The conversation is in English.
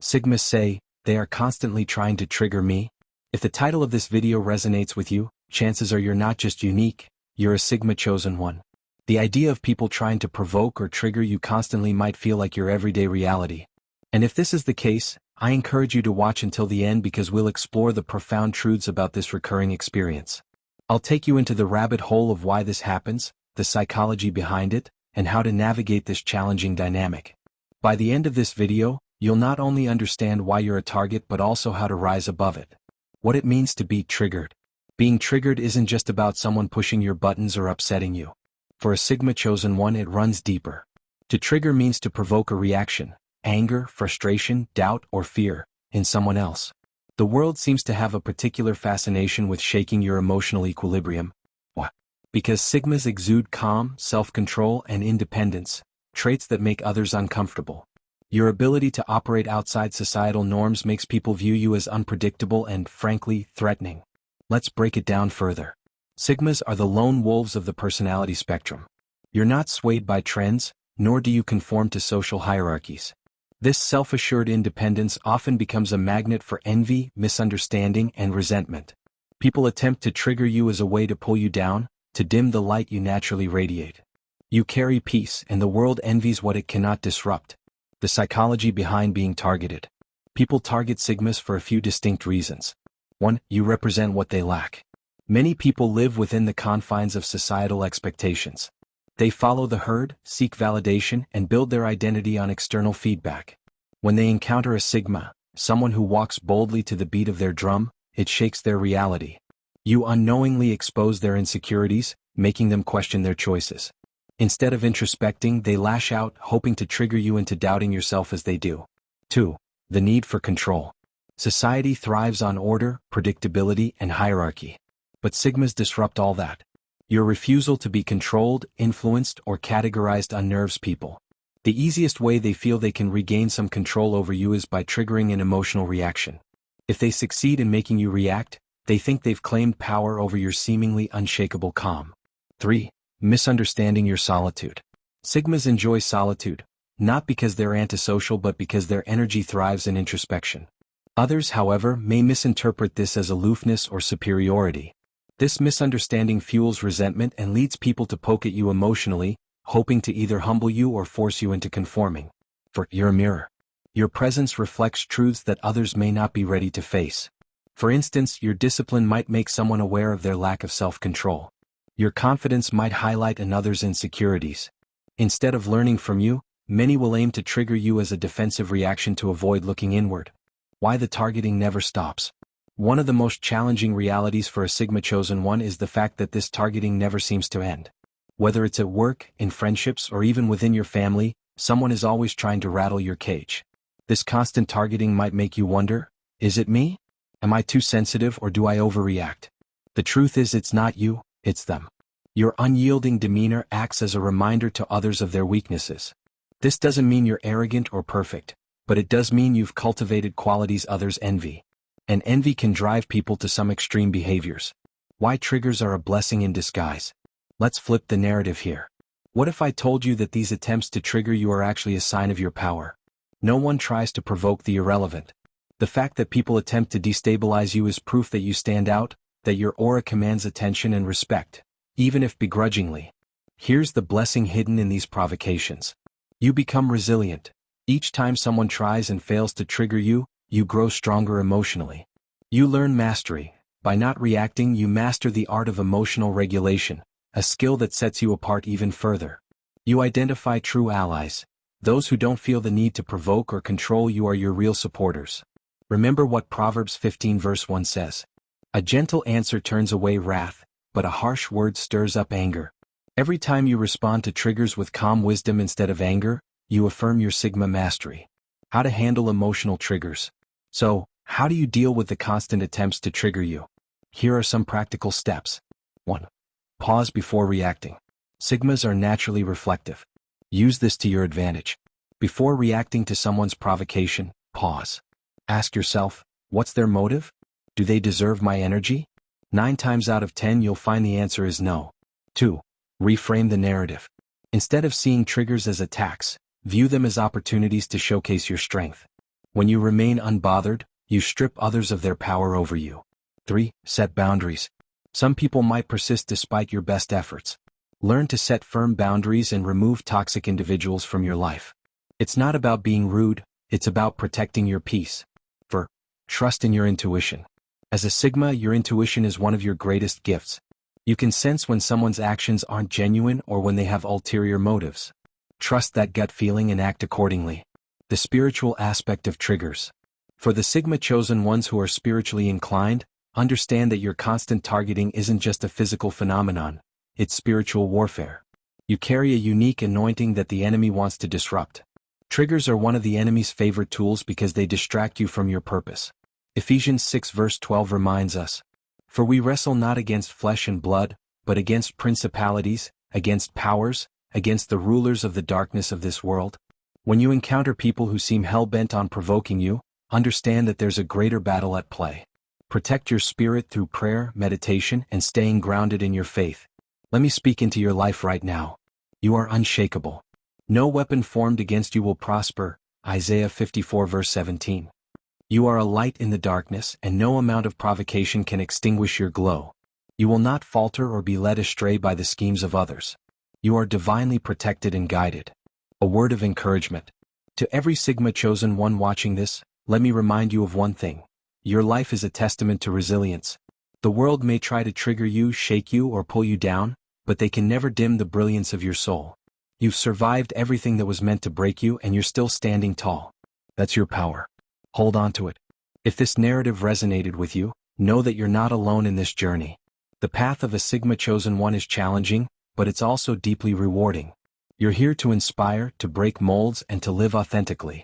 Sigmas say, they are constantly trying to trigger me. If the title of this video resonates with you, chances are you're not just unique, you're a Sigma chosen one. The idea of people trying to provoke or trigger you constantly might feel like your everyday reality. And if this is the case, I encourage you to watch until the end because we'll explore the profound truths about this recurring experience. I'll take you into the rabbit hole of why this happens, the psychology behind it, and how to navigate this challenging dynamic. By the end of this video, you'll not only understand why you're a target but also how to rise above it. What it means to be triggered. Being triggered isn't just about someone pushing your buttons or upsetting you. For a Sigma chosen one, it runs deeper. To trigger means to provoke a reaction, anger, frustration, doubt, or fear, in someone else. The world seems to have a particular fascination with shaking your emotional equilibrium. Why? Because Sigmas exude calm, self-control, and independence, traits that make others uncomfortable. Your ability to operate outside societal norms makes people view you as unpredictable and, frankly, threatening. Let's break it down further. Sigmas are the lone wolves of the personality spectrum. You're not swayed by trends, nor do you conform to social hierarchies. This self-assured independence often becomes a magnet for envy, misunderstanding, and resentment. People attempt to trigger you as a way to pull you down, to dim the light you naturally radiate. You carry peace, and the world envies what it cannot disrupt. The psychology behind being targeted. People target Sigmas for a few distinct reasons. 1. You represent what they lack. Many people live within the confines of societal expectations. They follow the herd, seek validation, and build their identity on external feedback. When they encounter a Sigma, someone who walks boldly to the beat of their drum, it shakes their reality. You unknowingly expose their insecurities, making them question their choices. Instead of introspecting, they lash out, hoping to trigger you into doubting yourself as they do. 2. The need for control. Society thrives on order, predictability, and hierarchy. But Sigmas disrupt all that. Your refusal to be controlled, influenced, or categorized unnerves people. The easiest way they feel they can regain some control over you is by triggering an emotional reaction. If they succeed in making you react, they think they've claimed power over your seemingly unshakable calm. 3. Misunderstanding your solitude. Sigmas enjoy solitude, not because they're antisocial but because their energy thrives in introspection. Others, however, may misinterpret this as aloofness or superiority. This misunderstanding fuels resentment and leads people to poke at you emotionally, hoping to either humble you or force you into conforming. For you're a mirror. Your presence reflects truths that others may not be ready to face. For instance, your discipline might make someone aware of their lack of self-control. Your confidence might highlight another's insecurities. Instead of learning from you, many will aim to trigger you as a defensive reaction to avoid looking inward. Why the targeting never stops. One of the most challenging realities for a Sigma chosen one is the fact that this targeting never seems to end. Whether it's at work, in friendships, or even within your family, someone is always trying to rattle your cage. This constant targeting might make you wonder, is it me? Am I too sensitive or do I overreact? The truth is it's not you, it's them. Your unyielding demeanor acts as a reminder to others of their weaknesses. This doesn't mean you're arrogant or perfect, but it does mean you've cultivated qualities others envy. And envy can drive people to some extreme behaviors. Why triggers are a blessing in disguise. Let's flip the narrative here. What if I told you that these attempts to trigger you are actually a sign of your power? No one tries to provoke the irrelevant. The fact that people attempt to destabilize you is proof that you stand out, that your aura commands attention and respect, even if begrudgingly. Here's the blessing hidden in these provocations. You become resilient. Each time someone tries and fails to trigger you, you grow stronger emotionally. You learn mastery. By not reacting, you master the art of emotional regulation, a skill that sets you apart even further. You identify true allies. Those who don't feel the need to provoke or control you are your real supporters. Remember what Proverbs 15 verse 1 says. A gentle answer turns away wrath, but a harsh word stirs up anger. Every time you respond to triggers with calm wisdom instead of anger, you affirm your Sigma mastery. How to handle emotional triggers. So, how do you deal with the constant attempts to trigger you? Here are some practical steps. 1. Pause before reacting. Sigmas are naturally reflective. Use this to your advantage. Before reacting to someone's provocation, pause. Ask yourself, what's their motive? Do they deserve my energy? 9 times out of 10 you'll find the answer is no. 2. Reframe the narrative. Instead of seeing triggers as attacks, view them as opportunities to showcase your strength. When you remain unbothered, you strip others of their power over you. 3. Set boundaries. Some people might persist despite your best efforts. Learn to set firm boundaries and remove toxic individuals from your life. It's not about being rude, it's about protecting your peace. 4. Trust in your intuition. As a Sigma, your intuition is one of your greatest gifts. You can sense when someone's actions aren't genuine or when they have ulterior motives. Trust that gut feeling and act accordingly. The spiritual aspect of triggers. For the Sigma chosen ones who are spiritually inclined, understand that your constant targeting isn't just a physical phenomenon, it's spiritual warfare. You carry a unique anointing that the enemy wants to disrupt. Triggers are one of the enemy's favorite tools because they distract you from your purpose. Ephesians 6 verse 12 reminds us, "For we wrestle not against flesh and blood, but against principalities, against powers, against the rulers of the darkness of this world." When you encounter people who seem hell-bent on provoking you, understand that there's a greater battle at play. Protect your spirit through prayer, meditation, and staying grounded in your faith. Let me speak into your life right now. You are unshakable. No weapon formed against you will prosper, Isaiah 54 verse 17. You are a light in the darkness, and no amount of provocation can extinguish your glow. You will not falter or be led astray by the schemes of others. You are divinely protected and guided. A word of encouragement. To every Sigma chosen one watching this, let me remind you of one thing. Your life is a testament to resilience. The world may try to trigger you, shake you, or pull you down, but they can never dim the brilliance of your soul. You've survived everything that was meant to break you, and you're still standing tall. That's your power. Hold on to it. If this narrative resonated with you, know that you're not alone in this journey. The path of a Sigma chosen one is challenging, but it's also deeply rewarding. You're here to inspire, to break molds, and to live authentically.